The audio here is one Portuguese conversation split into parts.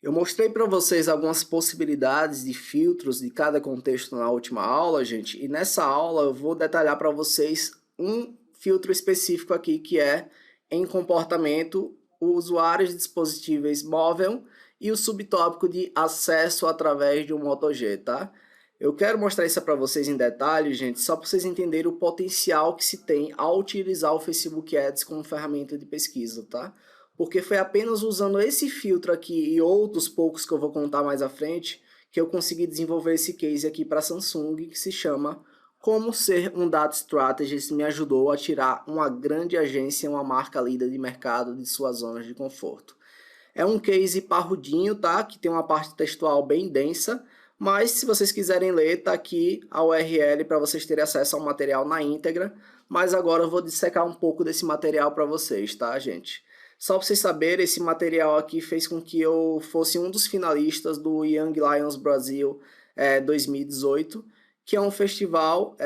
Eu mostrei para vocês algumas possibilidades de filtros de cada contexto na última aula, gente, e nessa aula eu vou detalhar para vocês um filtro específico aqui que é em comportamento, usuários de dispositivos móvel e o subtópico de acesso através de um MotoG, tá? Eu quero mostrar isso para vocês em detalhe, gente, só para vocês entenderem o potencial que se tem ao utilizar o Facebook Ads como ferramenta de pesquisa, tá? Porque foi apenas usando esse filtro aqui e outros poucos que eu vou contar mais à frente que eu consegui desenvolver esse case aqui para a Samsung que se chama Como Ser um Data Strategist. Me ajudou a tirar uma grande agência, uma marca líder de mercado de suas zonas de conforto. É um case parrudinho, tá? Que tem uma parte textual bem densa, mas se vocês quiserem ler, tá aqui a URL para vocês terem acesso ao material na íntegra. Mas agora eu vou dissecar um pouco desse material para vocês, tá, gente? Só para vocês saberem, esse material aqui fez com que eu fosse um dos finalistas do Young Lions Brasil 2018, que é um festival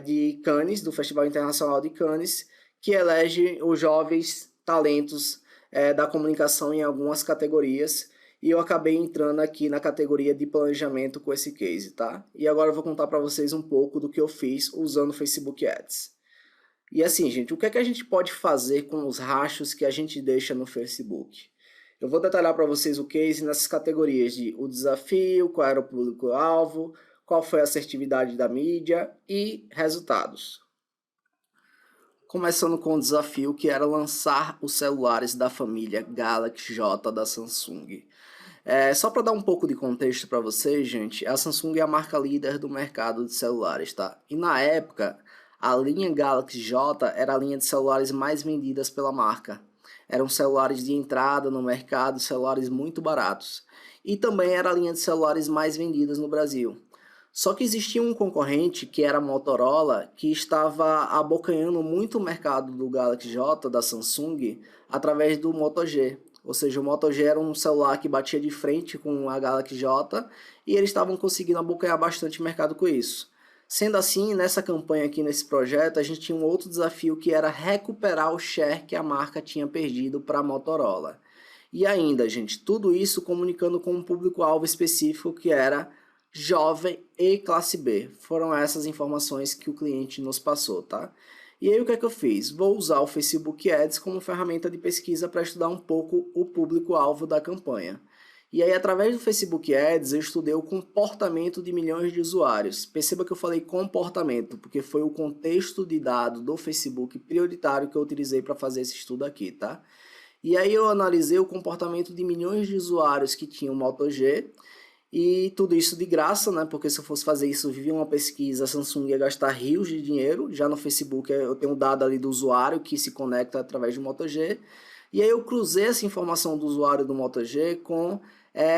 de Cannes, do Festival Internacional de Cannes, que elege os jovens talentos da comunicação em algumas categorias, e eu acabei entrando aqui na categoria de planejamento com esse case, tá? E agora eu vou contar para vocês um pouco do que eu fiz usando o Facebook Ads. E assim, gente, o que é que a gente pode fazer com os rastros que a gente deixa no Facebook? Eu vou detalhar para vocês o case nessas categorias de o desafio, qual era o público-alvo, qual foi a assertividade da mídia e resultados. Começando com o desafio que era lançar os celulares da família Galaxy J da Samsung. Só para dar um pouco de contexto para vocês, gente, a Samsung é a marca líder do mercado de celulares, tá? E na época, a linha Galaxy J era a linha de celulares mais vendidas pela marca. Eram celulares de entrada no mercado, celulares muito baratos. E também era a linha de celulares mais vendidas no Brasil. Só que existia um concorrente, que era a Motorola, que estava abocanhando muito o mercado do Galaxy J da Samsung através do Moto G. Ou seja, o Moto G era um celular que batia de frente com a Galaxy J e eles estavam conseguindo abocanhar bastante mercado com isso. Sendo assim, nessa campanha aqui, nesse projeto, a gente tinha um outro desafio que era recuperar o share que a marca tinha perdido para a Motorola. E ainda, gente, tudo isso comunicando com um público-alvo específico que era jovem e classe B. Foram essas informações que o cliente nos passou, tá? E aí o que é que eu fiz? Vou usar o Facebook Ads como ferramenta de pesquisa para estudar um pouco o público-alvo da campanha. E aí através do Facebook Ads eu estudei o comportamento de milhões de usuários. Perceba que eu falei comportamento, porque foi o contexto de dado do Facebook prioritário que eu utilizei para fazer esse estudo aqui, tá? E aí eu analisei o comportamento de milhões de usuários que tinham Moto G, e tudo isso de graça, né? Porque se eu fosse fazer isso via uma pesquisa, a Samsung ia gastar rios de dinheiro. Já no Facebook eu tenho dado ali do usuário que se conecta através do Moto G. E aí eu cruzei essa informação do usuário do Moto G com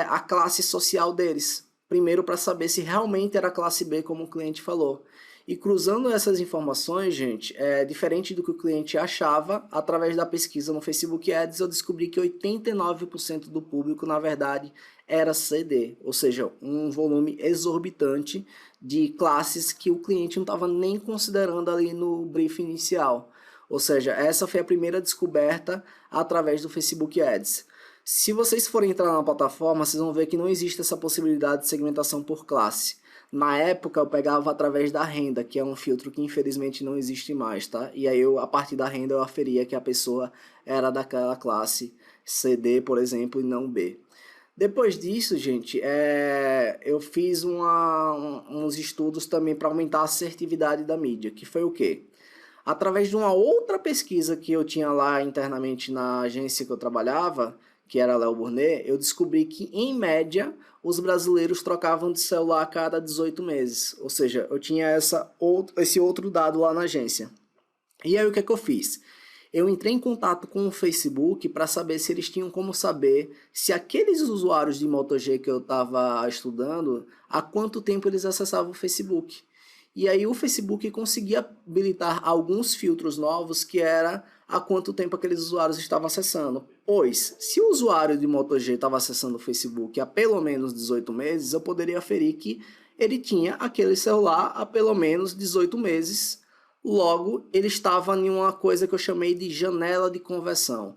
a classe social deles. Primeiro para saber se realmente era classe B, como o cliente falou. E cruzando essas informações, gente, diferente do que o cliente achava, através da pesquisa no Facebook Ads, eu descobri que 89% do público, na verdade, era CD, ou seja, um volume exorbitante de classes que o cliente não estava nem considerando ali no brief inicial. Ou seja, essa foi a primeira descoberta através do Facebook Ads. Se vocês forem entrar na plataforma, vocês vão ver que não existe essa possibilidade de segmentação por classe. Na época eu pegava através da renda, que é um filtro que infelizmente não existe mais, tá? E aí a partir da renda eu aferia que a pessoa era daquela classe CD, por exemplo, e não B. Depois disso, gente, eu fiz uns estudos também para aumentar a assertividade da mídia, que foi o quê? Através de uma outra pesquisa que eu tinha lá internamente na agência que eu trabalhava, que era a Léo Burnet, eu descobri que, em média, os brasileiros trocavam de celular a cada 18 meses. Ou seja, eu tinha esse outro dado lá na agência. E aí o que é que eu fiz? Eu entrei em contato com o Facebook para saber se eles tinham como saber se aqueles usuários de Moto G que eu estava estudando, há quanto tempo eles acessavam o Facebook. E aí o Facebook conseguia habilitar alguns filtros novos que era há quanto tempo aqueles usuários estavam acessando. Pois, se o usuário de Moto G estava acessando o Facebook há pelo menos 18 meses, eu poderia aferir que ele tinha aquele celular há pelo menos 18 meses. Logo, ele estava em uma coisa que eu chamei de janela de conversão.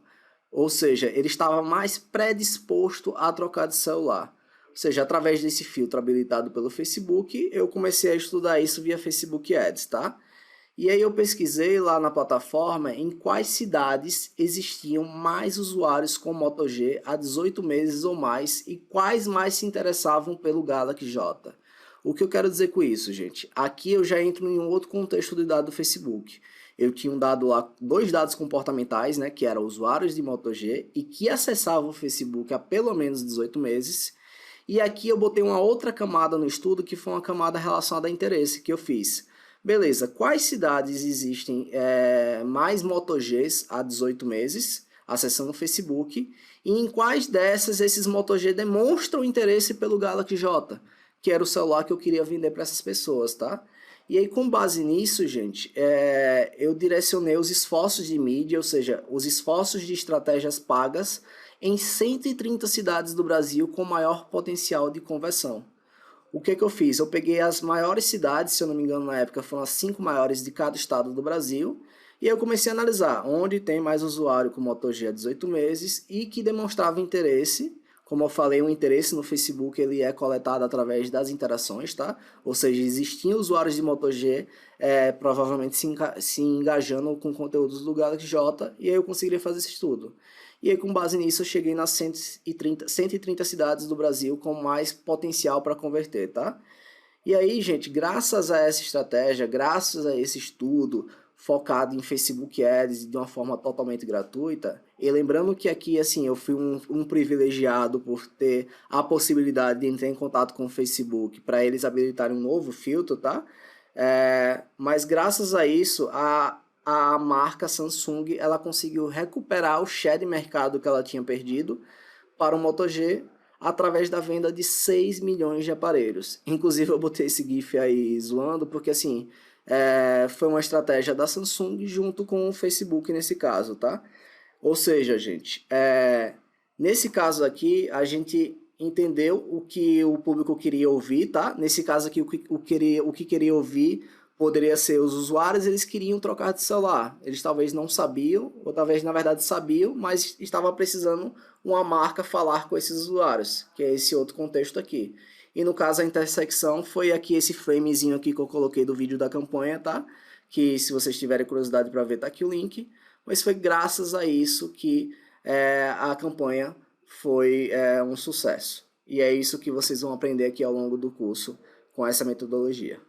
Ou seja, ele estava mais predisposto a trocar de celular. Ou seja, através desse filtro habilitado pelo Facebook, eu comecei a estudar isso via Facebook Ads, tá? E aí eu pesquisei lá na plataforma em quais cidades existiam mais usuários com Moto G há 18 meses ou mais e quais mais se interessavam pelo Galaxy J. O que eu quero dizer com isso, gente? Aqui eu já entro em um outro contexto de dado do Facebook. Eu tinha um dado lá, dois dados comportamentais, né, que eram usuários de Moto G e que acessavam o Facebook há pelo menos 18 meses. E aqui eu botei uma outra camada no estudo, que foi uma camada relacionada a interesse, que eu fiz. Beleza, quais cidades existem mais Moto Gs há 18 meses, acessando o Facebook, e em quais dessas esses Moto G demonstram interesse pelo Galaxy J, que era o celular que eu queria vender para essas pessoas, tá? E aí, com base nisso, gente, eu direcionei os esforços de mídia, ou seja, os esforços de estratégias pagas, em 130 cidades do Brasil com maior potencial de conversão. O que eu fiz? Eu peguei as maiores cidades, se eu não me engano na época foram as 5 maiores de cada estado do Brasil, e eu comecei a analisar onde tem mais usuário com Moto G há 18 meses e que demonstrava interesse. Como eu falei, o interesse no Facebook ele é coletado através das interações, tá? Ou seja, existiam usuários de Moto G provavelmente se engajando com conteúdos do Galaxy J, e aí eu conseguiria fazer esse estudo. E aí, com base nisso, eu cheguei nas 130 cidades do Brasil com mais potencial para converter, tá? E aí, gente, graças a essa estratégia, graças a esse estudo focado em Facebook Ads de uma forma totalmente gratuita, e lembrando que aqui, assim, eu fui um privilegiado por ter a possibilidade de entrar em contato com o Facebook para eles habilitarem um novo filtro, tá? Mas graças a isso, a marca Samsung ela conseguiu recuperar o share de mercado que ela tinha perdido para o Moto G através da venda de 6 milhões de aparelhos. Inclusive eu botei esse GIF aí zoando porque assim foi uma estratégia da Samsung junto com o Facebook nesse caso, tá? Ou seja, gente, nesse caso aqui a gente entendeu o que o público queria ouvir, tá? Nesse caso aqui o que queria ouvir poderia ser os usuários, eles queriam trocar de celular. Eles talvez não sabiam, ou talvez na verdade sabiam, mas estava precisando uma marca falar com esses usuários, que é esse outro contexto aqui. E no caso a intersecção foi aqui esse framezinho aqui que eu coloquei do vídeo da campanha, tá? Que se vocês tiverem curiosidade para ver, tá aqui o link. Mas foi graças a isso que a campanha foi um sucesso. E é isso que vocês vão aprender aqui ao longo do curso com essa metodologia.